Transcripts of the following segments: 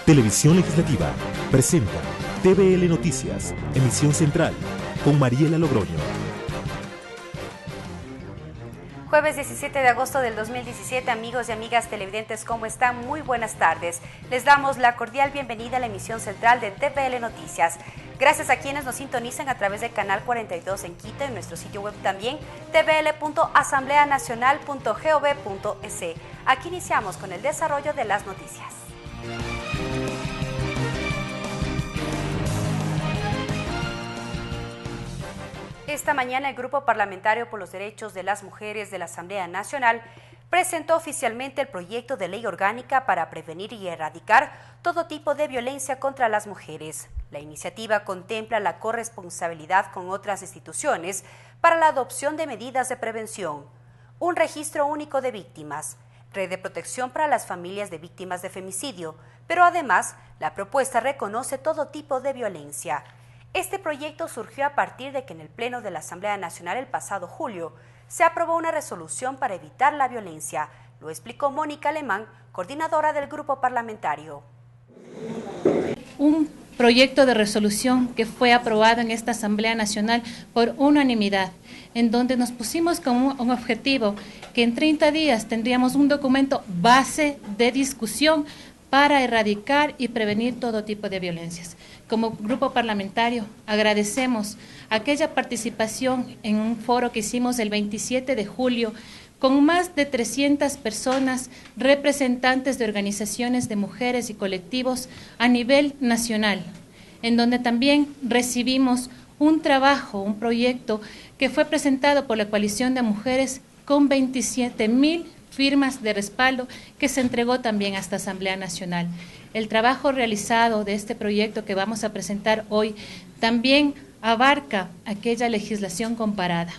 Televisión Legislativa presenta TVL Noticias, emisión central, con Mariela Logroño. Jueves 17 de agosto del 2017, amigos y amigas televidentes, ¿cómo están? Muy buenas tardes. Les damos la cordial bienvenida a la emisión central de TVL Noticias. Gracias a quienes nos sintonizan a través del canal 42 en Quito, en nuestro sitio web también, tvl.asambleanacional.gov.es. Aquí iniciamos con el desarrollo de las noticias. Esta mañana el Grupo Parlamentario por los Derechos de las Mujeres de la Asamblea Nacional presentó oficialmente el proyecto de ley orgánica para prevenir y erradicar todo tipo de violencia contra las mujeres. La iniciativa contempla la corresponsabilidad con otras instituciones para la adopción de medidas de prevención, un registro único de víctimas, red de protección para las familias de víctimas de femicidio, pero además la propuesta reconoce todo tipo de violencia. Este proyecto surgió a partir de que en el Pleno de la Asamblea Nacional el pasado julio se aprobó una resolución para evitar la violencia. Lo explicó Mónica Alemán, coordinadora del grupo parlamentario. Un proyecto de resolución que fue aprobado en esta Asamblea Nacional por unanimidad, en donde nos pusimos como un objetivo que en 30 días tendríamos un documento base de discusión para erradicar y prevenir todo tipo de violencias. Como grupo parlamentario agradecemos aquella participación en un foro que hicimos el 27 de julio con más de 300 personas, representantes de organizaciones de mujeres y colectivos a nivel nacional, en donde también recibimos un trabajo, un proyecto que fue presentado por la Coalición de Mujeres con 27,000 firmas de respaldo que se entregó también a esta Asamblea Nacional. El trabajo realizado de este proyecto que vamos a presentar hoy también abarca aquella legislación comparada.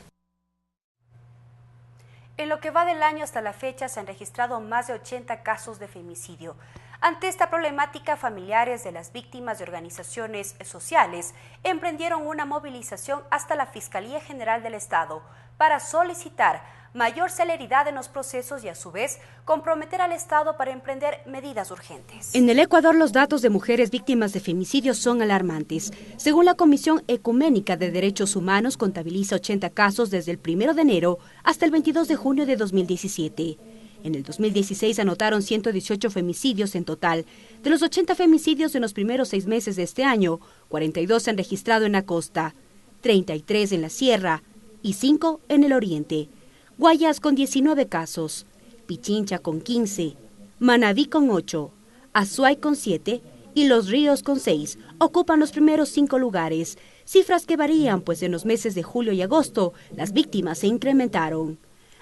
En lo que va del año hasta la fecha se han registrado más de 80 casos de femicidio. Ante esta problemática, familiares de las víctimas y organizaciones sociales emprendieron una movilización hasta la Fiscalía General del Estado para solicitar mayor celeridad en los procesos y a su vez comprometer al Estado para emprender medidas urgentes. En el Ecuador los datos de mujeres víctimas de femicidio son alarmantes. Según la Comisión Ecuménica de Derechos Humanos, contabiliza 80 casos desde el 1 de enero hasta el 22 de junio de 2017. En el 2016 anotaron 118 femicidios en total. De los 80 femicidios en los primeros 6 meses de este año, 42 se han registrado en la costa, 33 en la sierra y 5 en el oriente. Guayas con 19 casos, Pichincha con 15, Manabí con 8, Azuay con 7 y Los Ríos con 6 ocupan los primeros 5 lugares, cifras que varían pues en los meses de julio y agosto las víctimas se incrementaron.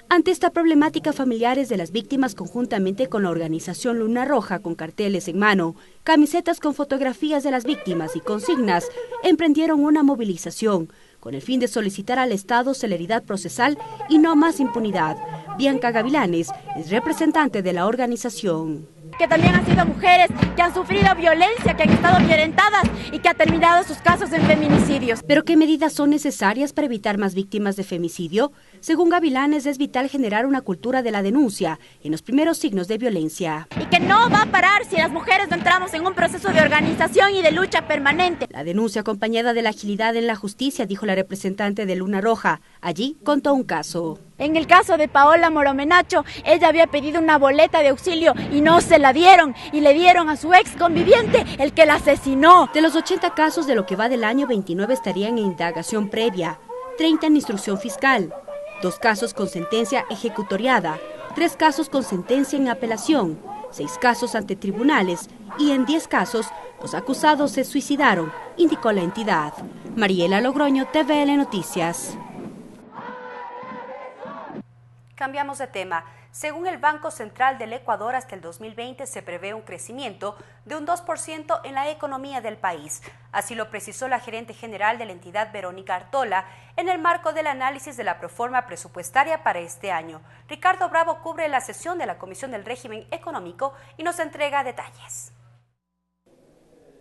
Ante esta problemática, familiares de las víctimas conjuntamente con la organización Luna Roja con carteles en mano, camisetas con fotografías de las víctimas y consignas, emprendieron una movilización con el fin de solicitar al Estado celeridad procesal y no más impunidad. Bianca Gavilanes es representante de la organización. Que también han sido mujeres que han sufrido violencia, que han estado violentadas y que ha terminado sus casos en feminicidios. ¿Pero qué medidas son necesarias para evitar más víctimas de femicidio? Según Gavilanes, es vital generar una cultura de la denuncia en los primeros signos de violencia. Y que no va a parar si las mujeres no entramos en un proceso de organización y de lucha permanente. La denuncia acompañada de la agilidad en la justicia, dijo la representante de Luna Roja. Allí contó un caso. En el caso de Paola Moromenacho, ella había pedido una boleta de auxilio y no se la dieron, y le dieron a su ex conviviente, el que la asesinó. De los 80 casos de lo que va del año, 29 estarían en indagación previa, 30 en instrucción fiscal, 2 casos con sentencia ejecutoriada, 3 casos con sentencia en apelación, 6 casos ante tribunales y en 10 casos los acusados se suicidaron, indicó la entidad. Mariela Logroño, TVL Noticias. Cambiamos de tema. Según el Banco Central del Ecuador, hasta el 2020 se prevé un crecimiento de un 2% en la economía del país. Así lo precisó la gerente general de la entidad, Verónica Artola, en el marco del análisis de la proforma presupuestaria para este año. Ricardo Bravo cubre la sesión de la Comisión del Régimen Económico y nos entrega detalles.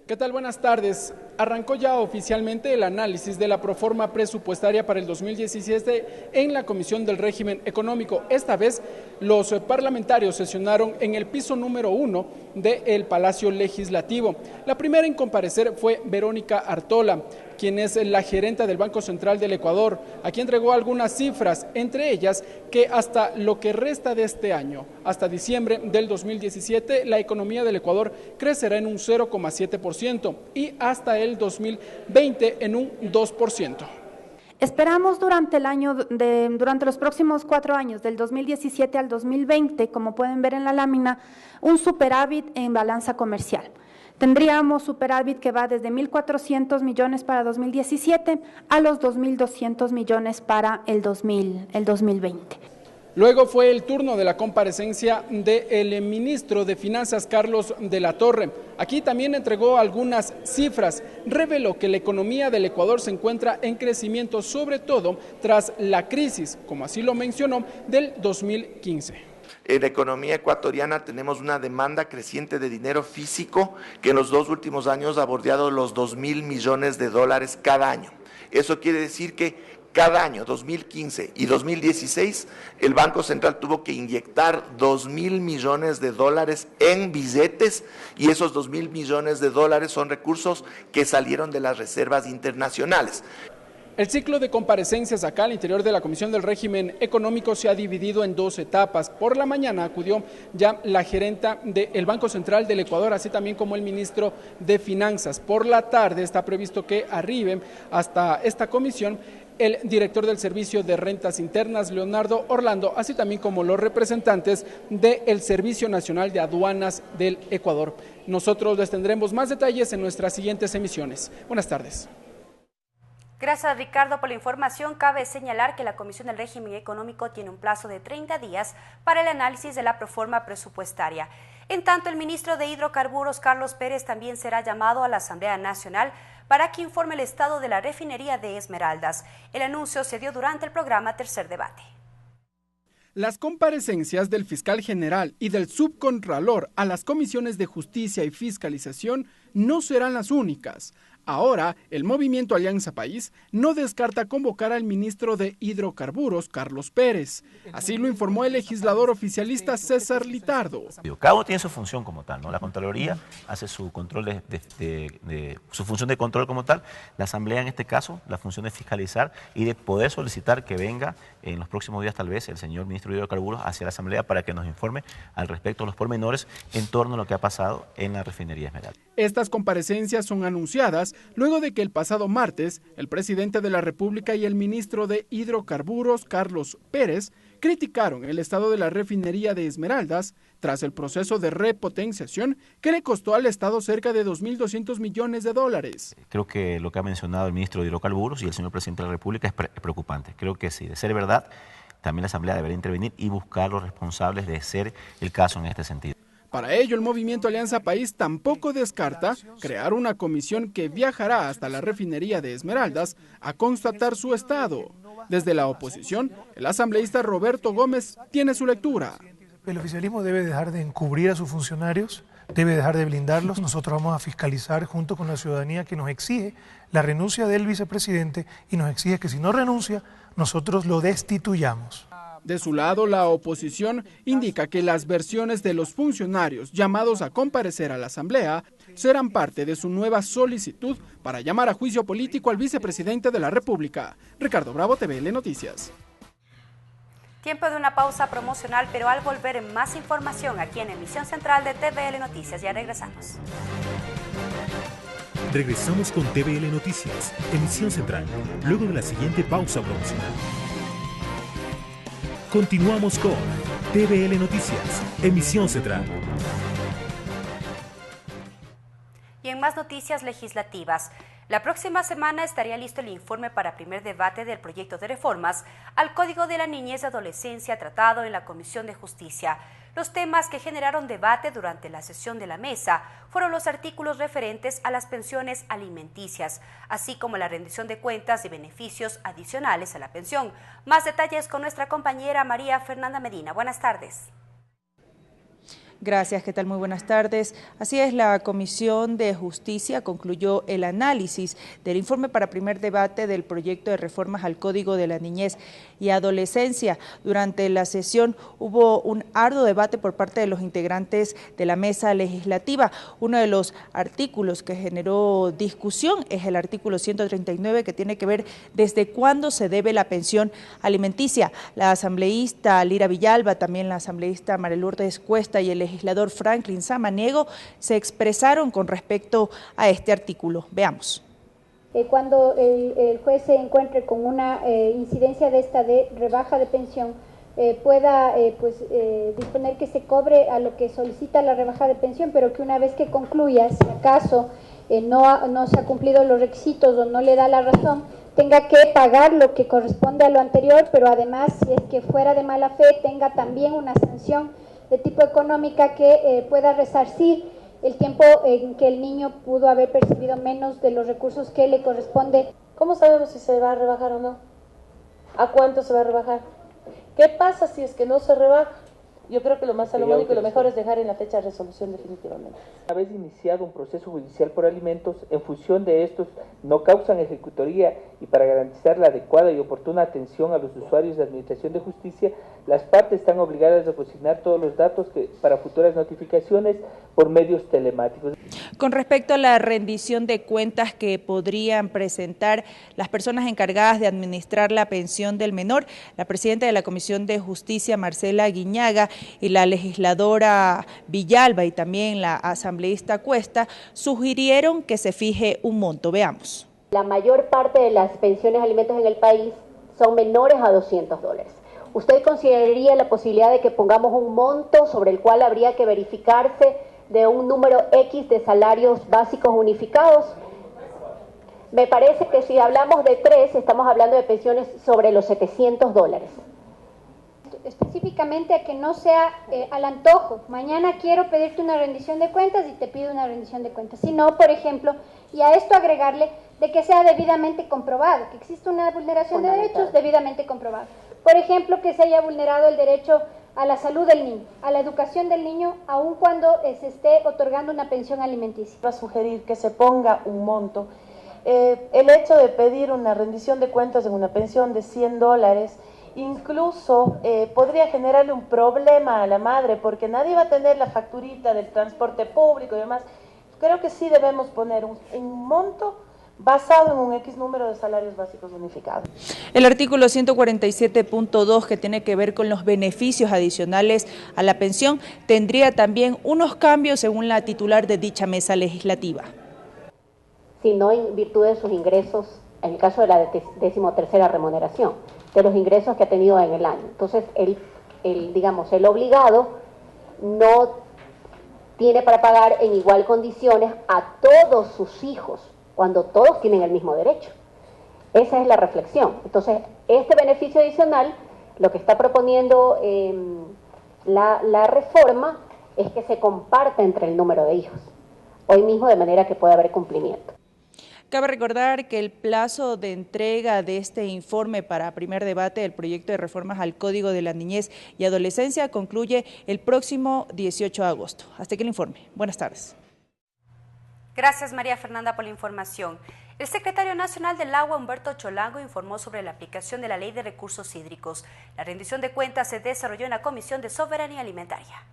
¿Qué tal? Buenas tardes. Arrancó ya oficialmente el análisis de la proforma presupuestaria para el 2017 en la Comisión del Régimen Económico. Esta vez los parlamentarios sesionaron en el piso número 1 del Palacio Legislativo. La primera en comparecer fue Verónica Artola, quien es la gerenta del Banco Central del Ecuador. Aquí entregó algunas cifras, entre ellas que hasta lo que resta de este año, hasta diciembre del 2017, la economía del Ecuador crecerá en un 0,7% y hasta el 2020 en un 2%. Esperamos durante los próximos 4 años, del 2017 al 2020, como pueden ver en la lámina, un superávit en balanza comercial. Tendríamos superávit que va desde 1.400 millones para 2017 a los 2.200 millones para el 2020. Luego fue el turno de la comparecencia del ministro de Finanzas, Carlos de la Torre. Aquí también entregó algunas cifras. Reveló que la economía del Ecuador se encuentra en crecimiento, sobre todo tras la crisis, como así lo mencionó, del 2015. En la economía ecuatoriana tenemos una demanda creciente de dinero físico que en los 2 últimos años ha bordeado los 2.000 millones de dólares cada año. Eso quiere decir que cada año, 2015 y 2016, el Banco Central tuvo que inyectar 2.000 millones de dólares en billetes y esos 2.000 millones de dólares son recursos que salieron de las reservas internacionales. El ciclo de comparecencias acá al interior de la Comisión del Régimen Económico se ha dividido en 2 etapas. Por la mañana acudió ya la gerenta del Banco Central del Ecuador, así también como el ministro de Finanzas. Por la tarde está previsto que arriben hasta esta comisión el director del Servicio de Rentas Internas, Leonardo Orlando, así también como los representantes del Servicio Nacional de Aduanas del Ecuador. Nosotros les tendremos más detalles en nuestras siguientes emisiones. Buenas tardes. Gracias, Ricardo, por la información. Cabe señalar que la Comisión del Régimen Económico tiene un plazo de 30 días para el análisis de la proforma presupuestaria. En tanto, el ministro de Hidrocarburos, Carlos Pérez, también será llamado a la Asamblea Nacional para que informe el estado de la refinería de Esmeraldas. El anuncio se dio durante el programa Tercer Debate. Las comparecencias del fiscal general y del subcontralor a las comisiones de justicia y fiscalización no serán las únicas. Ahora, el movimiento Alianza País no descarta convocar al ministro de Hidrocarburos, Carlos Pérez. Así lo informó el legislador oficialista César Litardo. Cada uno tiene su función como tal, ¿no? La Contraloría hace su control su función de control como tal. La Asamblea, en este caso, la función de fiscalizar y de poder solicitar que venga en los próximos días, tal vez, el señor ministro de Hidrocarburos hacia la Asamblea para que nos informe al respecto de los pormenores en torno a lo que ha pasado en la refinería Esmeralda. Estas comparecencias son anunciadas luego de que el pasado martes el presidente de la República y el ministro de Hidrocarburos, Carlos Pérez, criticaron el estado de la refinería de Esmeraldas tras el proceso de repotenciación que le costó al Estado cerca de 2.200 millones de dólares. Creo que lo que ha mencionado el ministro de Hidrocarburos y el señor presidente de la República es preocupante. Creo que sí, de ser verdad, también la Asamblea debería intervenir y buscar los responsables de ser el caso en este sentido. Para ello, el movimiento Alianza País tampoco descarta crear una comisión que viajará hasta la refinería de Esmeraldas a constatar su estado. Desde la oposición, el asambleísta Roberto Gómez tiene su lectura. El oficialismo debe dejar de encubrir a sus funcionarios, debe dejar de blindarlos. Nosotros vamos a fiscalizar junto con la ciudadanía que nos exige la renuncia del vicepresidente y nos exige que si no renuncia, nosotros lo destituyamos. De su lado, la oposición indica que las versiones de los funcionarios llamados a comparecer a la Asamblea serán parte de su nueva solicitud para llamar a juicio político al vicepresidente de la República. Ricardo Bravo, TVL Noticias. Tiempo de una pausa promocional, pero al volver más información aquí en Emisión Central de TVL Noticias. Ya regresamos. Regresamos con TVL Noticias, Emisión Central, luego de la siguiente pausa promocional. Continuamos con TVL Noticias, Emisión Central. Y en más noticias legislativas, la próxima semana estaría listo el informe para primer debate del proyecto de reformas al Código de la Niñez y Adolescencia tratado en la Comisión de Justicia. Los temas que generaron debate durante la sesión de la mesa fueron los artículos referentes a las pensiones alimenticias, así como la rendición de cuentas y beneficios adicionales a la pensión. Más detalles con nuestra compañera María Fernanda Medina. Buenas tardes. Gracias, ¿qué tal? Muy buenas tardes. Así es, la Comisión de Justicia concluyó el análisis del informe para primer debate del proyecto de reformas al Código de la Niñez y Adolescencia. Durante la sesión hubo un arduo debate por parte de los integrantes de la mesa legislativa. Uno de los artículos que generó discusión es el artículo 139, que tiene que ver desde cuándo se debe la pensión alimenticia. La asambleísta Lira Villalba, también la asambleísta María Lourdes Cuesta y el legislador Franklin Samaniego se expresaron con respecto a este artículo. Veamos. Cuando el juez se encuentre con una incidencia de esta de rebaja de pensión, pueda disponer que se cobre a lo que solicita la rebaja de pensión, pero que una vez que concluya, si acaso no se ha cumplido los requisitos o no le da la razón, tenga que pagar lo que corresponde a lo anterior, pero además, si es que fuera de mala fe, tenga también una sanción de tipo económica que pueda resarcir el tiempo en que el niño pudo haber percibido menos de los recursos que le corresponde. ¿Cómo sabemos si se va a rebajar o no? ¿A cuánto se va a rebajar? ¿Qué pasa si es que no se rebaja? Yo creo que lo más salomónico y lo mejor es dejar en la fecha de resolución definitivamente. Una vez iniciado un proceso judicial por alimentos, en función de estos no causan ejecutoría y para garantizar la adecuada y oportuna atención a los usuarios de administración de justicia, las partes están obligadas a consignar todos los datos para futuras notificaciones por medios telemáticos. Con respecto a la rendición de cuentas que podrían presentar las personas encargadas de administrar la pensión del menor, la presidenta de la Comisión de Justicia, Marcela Guiñaga, y la legisladora Villalba y también la asambleísta Cuesta sugirieron que se fije un monto. Veamos. La mayor parte de las pensiones de alimentos en el país son menores a $200. ¿Usted consideraría la posibilidad de que pongamos un monto sobre el cual habría que verificarse de un número X de salarios básicos unificados? Me parece que si hablamos de 3, estamos hablando de pensiones sobre los $700. Específicamente a que no sea al antojo. Mañana quiero pedirte una rendición de cuentas y te pido una rendición de cuentas. Sino, por ejemplo, y a esto agregarle de que sea debidamente comprobado, que existe una vulneración de derechos debidamente comprobado. Por ejemplo, que se haya vulnerado el derecho a la salud del niño, a la educación del niño, aun cuando se esté otorgando una pensión alimenticia. Va a sugerir que se ponga un monto. El hecho de pedir una rendición de cuentas en una pensión de $100 incluso podría generarle un problema a la madre, porque nadie va a tener la facturita del transporte público y demás. Creo que sí debemos poner un monto basado en un X número de salarios básicos unificados. El artículo 147.2, que tiene que ver con los beneficios adicionales a la pensión, tendría también unos cambios según la titular de dicha mesa legislativa. Si no en virtud de sus ingresos, en el caso de la 13ª remuneración, de los ingresos que ha tenido en el año. Entonces, el obligado no tiene para pagar en igual condiciones a todos sus hijos, cuando todos tienen el mismo derecho. Esa es la reflexión. Entonces, este beneficio adicional, lo que está proponiendo la reforma es que se comparta entre el número de hijos, hoy mismo, de manera que pueda haber cumplimiento. Cabe recordar que el plazo de entrega de este informe para primer debate del proyecto de reformas al Código de la Niñez y Adolescencia concluye el próximo 18 de agosto. Hasta aquí el informe. Buenas tardes. Gracias, María Fernanda, por la información. El secretario nacional del Agua, Humberto Cholango, informó sobre la aplicación de la Ley de Recursos Hídricos. La rendición de cuentas se desarrolló en la Comisión de Soberanía Alimentaria.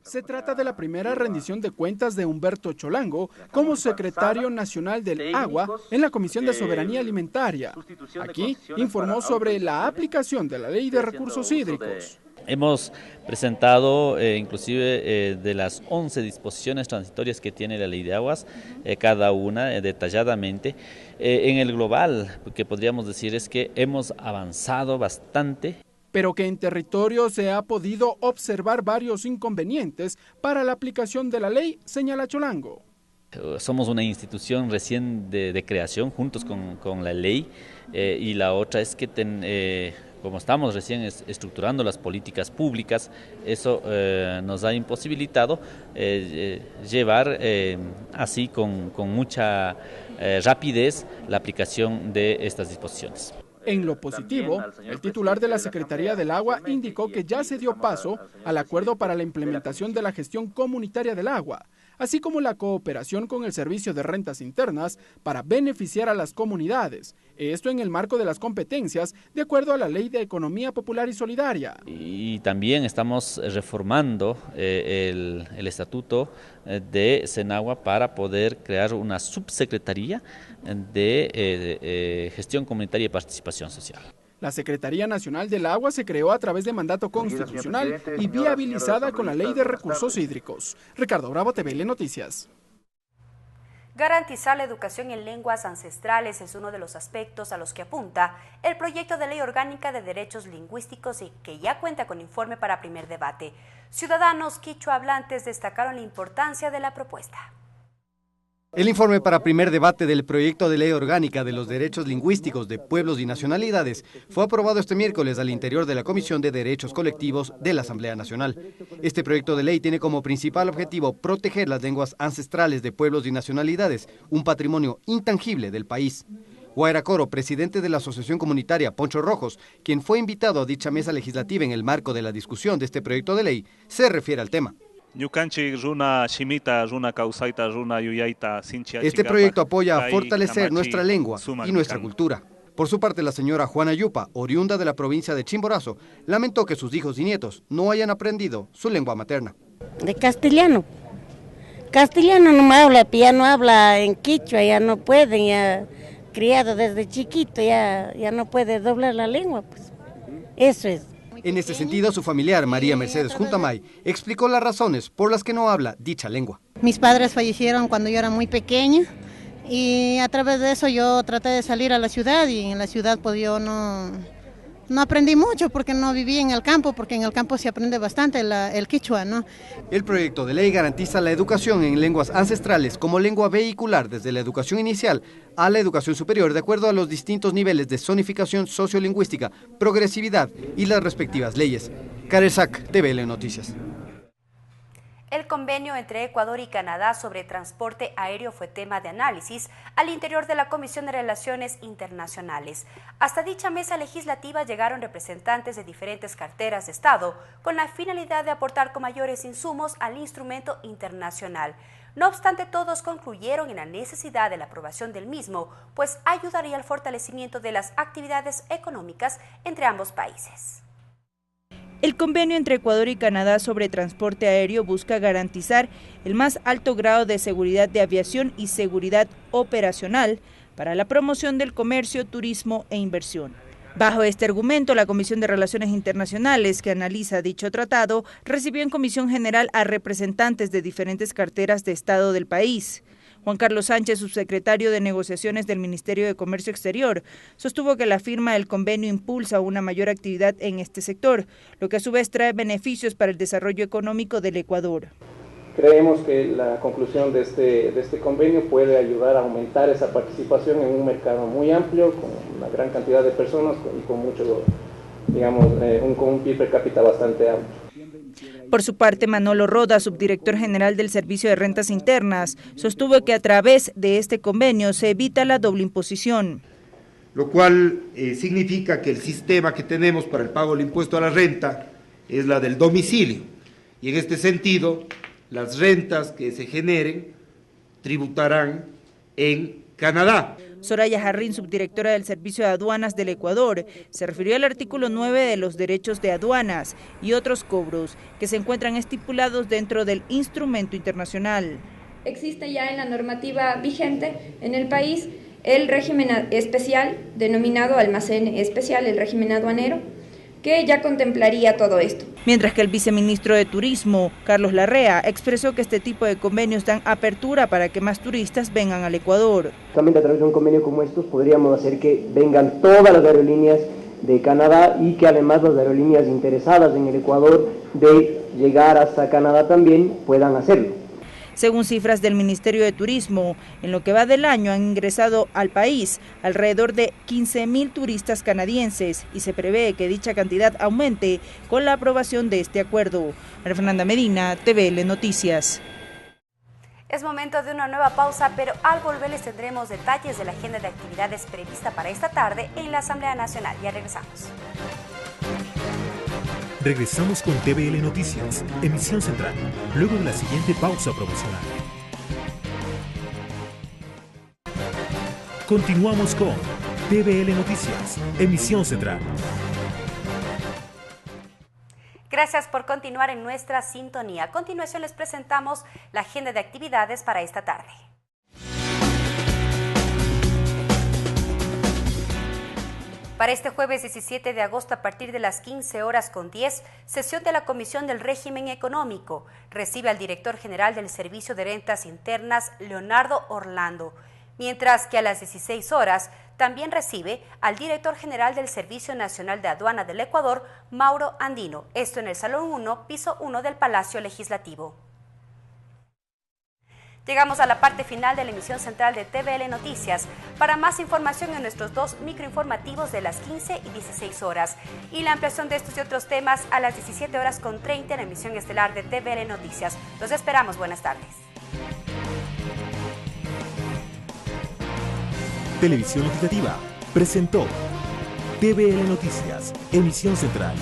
Se trata de la primera rendición de cuentas de Humberto Cholango como secretario nacional del Agua en la Comisión de Soberanía Alimentaria. Aquí informó sobre la aplicación de la Ley de Recursos Hídricos. Hemos presentado inclusive de las 11 disposiciones transitorias que tiene la Ley de Aguas, cada una detalladamente. En el global, lo que podríamos decir es que hemos avanzado bastante. Pero que en territorio se ha podido observar varios inconvenientes para la aplicación de la ley, señala Cholango. Somos una institución recién de creación, juntos con la ley, y la otra es que como estamos recién estructurando las políticas públicas, eso nos ha imposibilitado llevar así con mucha rapidez la aplicación de estas disposiciones. En lo positivo, el titular de la Secretaría del Agua indicó que ya se dio paso al acuerdo para la implementación de la gestión comunitaria del agua, así como la cooperación con el Servicio de Rentas Internas para beneficiar a las comunidades. Esto en el marco de las competencias de acuerdo a la Ley de Economía Popular y Solidaria. Y también estamos reformando el estatuto de Senagua para poder crear una subsecretaría de gestión comunitaria y participación social. La Secretaría Nacional del Agua se creó a través de mandato constitucional y viabilizada con la Ley de Recursos Hídricos. Ricardo Bravo, TVL Noticias. Garantizar la educación en lenguas ancestrales es uno de los aspectos a los que apunta el proyecto de ley orgánica de derechos lingüísticos y que ya cuenta con informe para primer debate. Ciudadanos quichua hablantes destacaron la importancia de la propuesta. El informe para primer debate del proyecto de ley orgánica de los derechos lingüísticos de pueblos y nacionalidades fue aprobado este miércoles al interior de la Comisión de Derechos Colectivos de la Asamblea Nacional. Este proyecto de ley tiene como principal objetivo proteger las lenguas ancestrales de pueblos y nacionalidades, un patrimonio intangible del país. Guaira Coro, presidente de la Asociación Comunitaria Poncho Rojos, quien fue invitado a dicha mesa legislativa en el marco de la discusión de este proyecto de ley, se refiere al tema. Este proyecto apoya a fortalecer nuestra lengua y nuestra cultura. Por su parte, la señora Juana Yupa, oriunda de la provincia de Chimborazo, lamentó que sus hijos y nietos no hayan aprendido su lengua materna. De castellano. Castellano no me habla, ya no habla en quichua, ya no pueden, ya criado desde chiquito, ya no puede doblar la lengua, pues. Eso es. En este sentido, su familiar, María Mercedes Juntamay, explicó las razones por las que no habla dicha lengua. Mis padres fallecieron cuando yo era muy pequeña y a través de eso yo traté de salir a la ciudad y en la ciudad pues yo no aprendí mucho porque no viví en el campo, porque en el campo se aprende bastante el quichua, ¿no? El proyecto de ley garantiza la educación en lenguas ancestrales como lengua vehicular desde la educación inicial a la educación superior de acuerdo a los distintos niveles de zonificación sociolingüística, progresividad y las respectivas leyes. Karel Sack, TVL Noticias. El convenio entre Ecuador y Canadá sobre transporte aéreo fue tema de análisis al interior de la Comisión de Relaciones Internacionales. Hasta dicha mesa legislativa llegaron representantes de diferentes carteras de Estado con la finalidad de aportar con mayores insumos al instrumento internacional. No obstante, todos concluyeron en la necesidad de la aprobación del mismo, pues ayudaría al fortalecimiento de las actividades económicas entre ambos países. El convenio entre Ecuador y Canadá sobre transporte aéreo busca garantizar el más alto grado de seguridad de aviación y seguridad operacional para la promoción del comercio, turismo e inversión. Bajo este argumento, la Comisión de Relaciones Internacionales, que analiza dicho tratado, recibió en comisión general a representantes de diferentes carteras de Estado del país. Juan Carlos Sánchez, subsecretario de Negociaciones del Ministerio de Comercio Exterior, sostuvo que la firma del convenio impulsa una mayor actividad en este sector, lo que a su vez trae beneficios para el desarrollo económico del Ecuador. Creemos que la conclusión de este convenio puede ayudar a aumentar esa participación en un mercado muy amplio, con una gran cantidad de personas y con mucho, digamos, con un PIB per cápita bastante amplio. Por su parte, Manolo Roda, subdirector general del Servicio de Rentas Internas, sostuvo que a través de este convenio se evita la doble imposición. Lo cual significa que el sistema que tenemos para el pago del impuesto a la renta es la del domicilio. Y en este sentido, las rentas que se generen tributarán en Canadá. Soraya Jarrín, subdirectora del Servicio de Aduanas del Ecuador, se refirió al artículo 9 de los derechos de aduanas y otros cobros que se encuentran estipulados dentro del instrumento internacional. Existe ya en la normativa vigente en el país el régimen especial, denominado almacén especial, el régimen aduanero, que ya contemplaría todo esto. Mientras que el viceministro de Turismo, Carlos Larrea, expresó que este tipo de convenios dan apertura para que más turistas vengan al Ecuador. Solamente a través de un convenio como estos podríamos hacer que vengan todas las aerolíneas de Canadá y que además las aerolíneas interesadas en el Ecuador de llegar hasta Canadá también puedan hacerlo. Según cifras del Ministerio de Turismo, en lo que va del año han ingresado al país alrededor de 15.000 turistas canadienses y se prevé que dicha cantidad aumente con la aprobación de este acuerdo. María Fernanda Medina, TVL Noticias. Es momento de una nueva pausa, pero al volver les tendremos detalles de la agenda de actividades prevista para esta tarde en la Asamblea Nacional. Ya regresamos. Regresamos con TVL Noticias, emisión central, luego de la siguiente pausa promocional. Continuamos con TVL Noticias, emisión central. Gracias por continuar en nuestra sintonía. A continuación les presentamos la agenda de actividades para esta tarde. Para este jueves 17 de agosto, a partir de las 15:10, sesión de la Comisión del Régimen Económico. Recibe al director general del Servicio de Rentas Internas, Leonardo Orlando. Mientras que a las 16 horas también recibe al director general del Servicio Nacional de Aduana del Ecuador, Mauro Andino. Esto en el Salón 1, piso 1 del Palacio Legislativo. Llegamos a la parte final de la emisión central de TVL Noticias. Para más información en nuestros dos microinformativos de las 15 y 16 horas. Y la ampliación de estos y otros temas a las 17:30 en la emisión estelar de TVL Noticias. Los esperamos. Buenas tardes. Televisión Legislativa presentó TVL Noticias, emisión central.